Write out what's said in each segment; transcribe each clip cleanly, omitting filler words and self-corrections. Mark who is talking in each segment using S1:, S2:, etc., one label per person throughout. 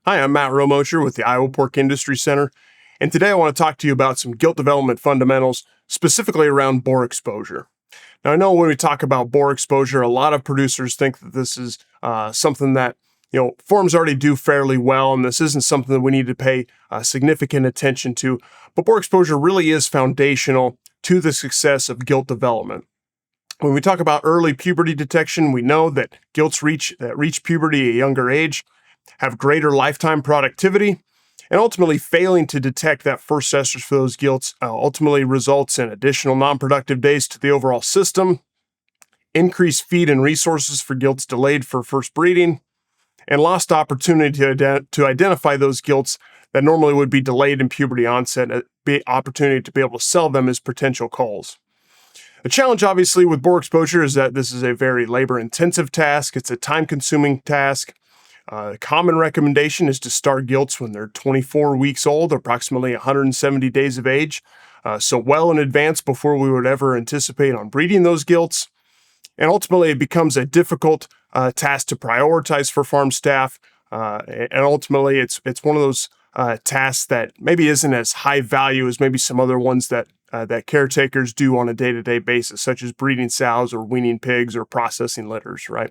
S1: Hi, I'm Matt Romoser with the Iowa Pork Industry Center, and today I want to talk to you about some gilt development fundamentals, specifically around boar exposure. Now, I know when we talk about boar exposure, a lot of producers think that this is something that farms already do fairly well, and this isn't something that we need to pay significant attention to. But boar exposure really is foundational to the success of gilt development. When we talk about early puberty detection, we know that gilts that reach puberty at a younger age have greater lifetime productivity, and ultimately failing to detect that first estrus for those gilts ultimately results in additional non-productive days to the overall system, increased feed and resources for gilts delayed for first breeding, and lost opportunity to identify those gilts that normally would be delayed in puberty onset, opportunity to be able to sell them as potential culls. The challenge, obviously, with boar exposure is that this is a very labor-intensive task. It's a time-consuming task. The common recommendation is to start gilts when they're 24 weeks old, approximately 170 days of age, so well in advance before we would ever anticipate on breeding those gilts. And ultimately, it becomes a difficult task to prioritize for farm staff, and ultimately, it's one of those tasks that maybe isn't as high value as maybe some other ones that caretakers do on a day-to-day basis, such as breeding sows or weaning pigs or processing litters, right?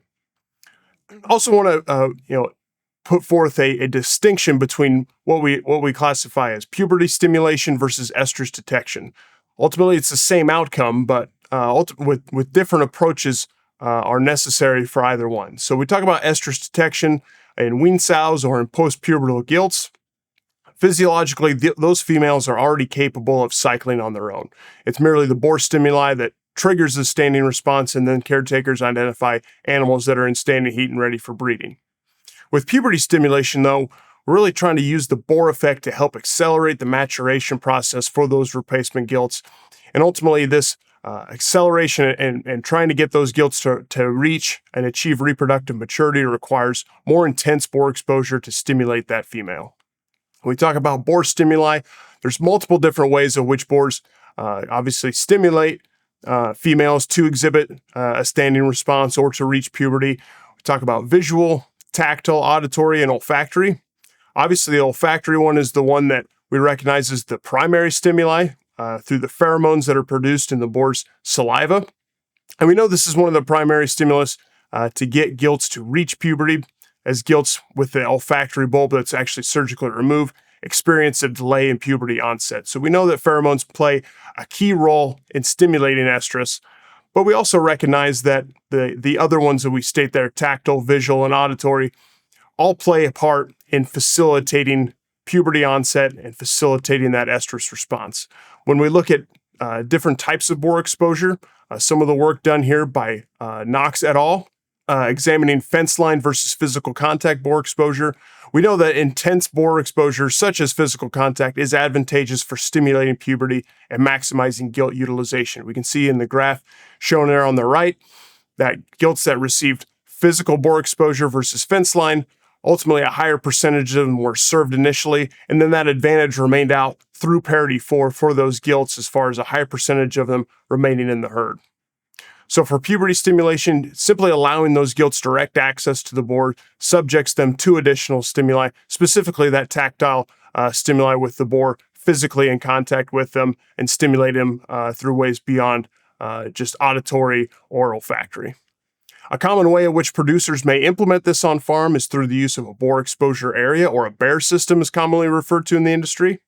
S1: Also want to put forth a distinction between what we classify as puberty stimulation versus estrus detection. Ultimately, it's the same outcome, but with different approaches are necessary for either one. So we talk about estrus detection in wean sows or in post-pubertal gilts. Physiologically, those females are already capable of cycling on their own. It's merely the boar stimuli that triggers the standing response, and then caretakers identify animals that are in standing heat and ready for breeding. With puberty stimulation, though, we're really trying to use the boar effect to help accelerate the maturation process for those replacement gilts. And ultimately, this acceleration and trying to get those gilts to reach and achieve reproductive maturity requires more intense boar exposure to stimulate that female. When we talk about boar stimuli, there's multiple different ways of which boars obviously stimulate females to exhibit a standing response or to reach puberty. We talk about visual, tactile, auditory, and olfactory. Obviously, the olfactory one is the one that we recognize as the primary stimuli through the pheromones that are produced in the boar's saliva. And we know this is one of the primary stimulus to get gilts to reach puberty, as gilts with the olfactory bulb that's actually surgically removed experience a delay in puberty onset. So we know that pheromones play a key role in stimulating estrus, but we also recognize that the other ones that we state there, tactile, visual, and auditory, all play a part in facilitating puberty onset and facilitating that estrus response. When we look at different types of boar exposure, some of the work done here by Knox et al., examining fence line versus physical contact boar exposure, we know that intense boar exposure, such as physical contact, is advantageous for stimulating puberty and maximizing gilt utilization. We can see in the graph shown there on the right that gilts that received physical boar exposure versus fence line, ultimately a higher percentage of them were served initially, and then that advantage remained out through parity for those gilts as far as a higher percentage of them remaining in the herd. So for puberty stimulation, simply allowing those gilts direct access to the boar subjects them to additional stimuli, specifically that tactile stimuli with the boar physically in contact with them and stimulate them through ways beyond just auditory or olfactory. A common way in which producers may implement this on farm is through the use of a boar exposure area, or a BEAR system is commonly referred to in the industry.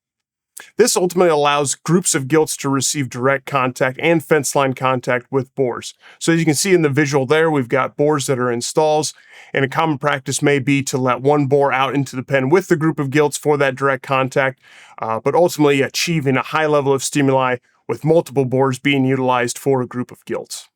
S1: This ultimately allows groups of gilts to receive direct contact and fence line contact with boars. So as you can see in the visual there, we've got boars that are in stalls, and a common practice may be to let one boar out into the pen with the group of gilts for that direct contact, but ultimately achieving a high level of stimuli with multiple boars being utilized for a group of gilts.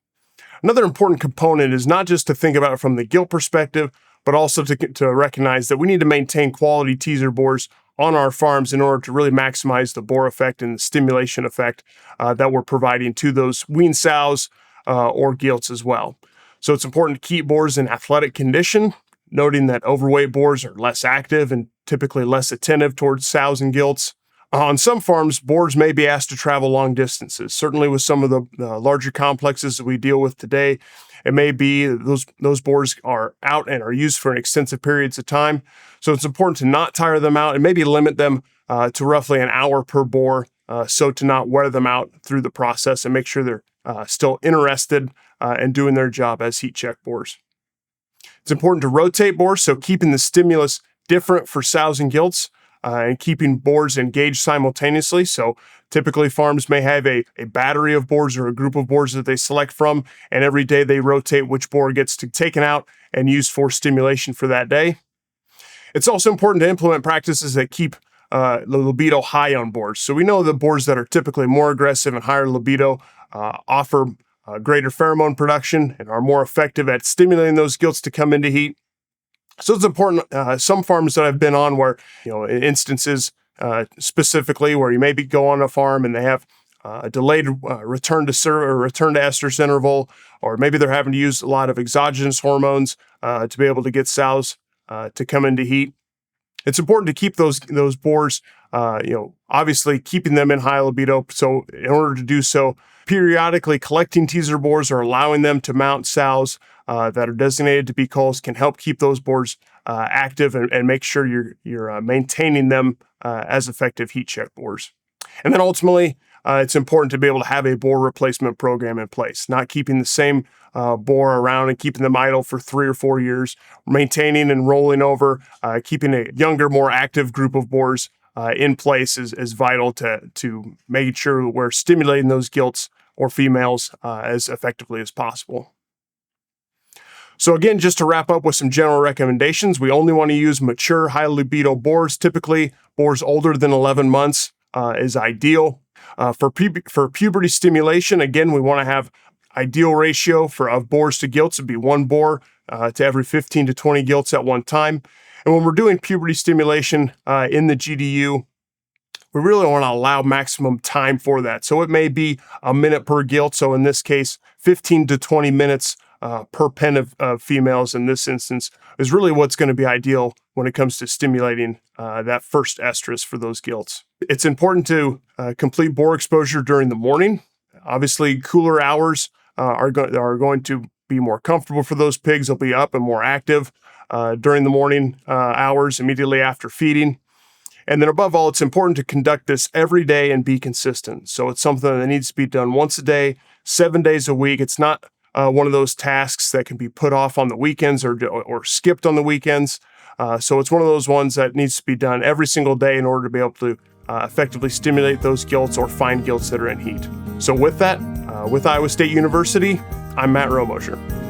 S1: Another important component is not just to think about it from the gilt perspective, but also to recognize that we need to maintain quality teaser boars on our farms in order to really maximize the boar effect and the stimulation effect that we're providing to those wean sows or gilts as well. So it's important to keep boars in athletic condition, noting that overweight boars are less active and typically less attentive towards sows and gilts. On some farms, boars may be asked to travel long distances. Certainly with some of the larger complexes that we deal with today, it may be those boars are out and are used for an extensive periods of time. So it's important to not tire them out and maybe limit them to roughly an hour per boar, so to not wear them out through the process and make sure they're still interested and doing their job as heat check boars. It's important to rotate boars, so keeping the stimulus different for sows and gilts, and keeping boars engaged simultaneously. So typically farms may have a battery of boars or a group of boars that they select from, and every day they rotate which boar gets taken out and used for stimulation for that day. It's also important to implement practices that keep the libido high on boars. So we know the boars that are typically more aggressive and higher libido offer greater pheromone production and are more effective at stimulating those gilts to come into heat. So it's important. Some farms that I've been on where, in instances specifically where you maybe go on a farm and they have a delayed return to estrus interval, or maybe they're having to use a lot of exogenous hormones to be able to get sows to come into heat. It's important to keep those boars, obviously keeping them in high libido. So in order to do so, periodically collecting teaser boars or allowing them to mount sows that are designated to be culls can help keep those boars active and make sure you're maintaining them as effective heat check boars. And then ultimately, it's important to be able to have a boar replacement program in place, not keeping the same boar around and keeping them idle for 3 or 4 years, maintaining and rolling over, keeping a younger, more active group of boars in place is vital to making sure we're stimulating those gilts or females as effectively as possible. So again, just to wrap up with some general recommendations, we only want to use mature, high libido boars. Typically, boars older than 11 months is ideal. For puberty stimulation, again, we want to have ideal ratio of boars to gilts would be 1 boar to every 15 to 20 gilts at one time. And when we're doing puberty stimulation in the GDU, we really want to allow maximum time for that. So it may be a minute per gilt. So in this case, 15 to 20 minutes per pen of females in this instance is really what's going to be ideal when it comes to stimulating that first estrus for those gilts. It's important to complete boar exposure during the morning. Obviously, cooler hours are going to be more comfortable for those pigs. They'll be up and more active during the morning hours immediately after feeding. And then above all, it's important to conduct this every day and be consistent. So it's something that needs to be done once a day, 7 days a week. It's not one of those tasks that can be put off on the weekends or skipped on the weekends. So it's one of those ones that needs to be done every single day in order to be able to effectively stimulate those gilts or find gilts that are in heat. So with that, with Iowa State University, I'm Matt Romoser.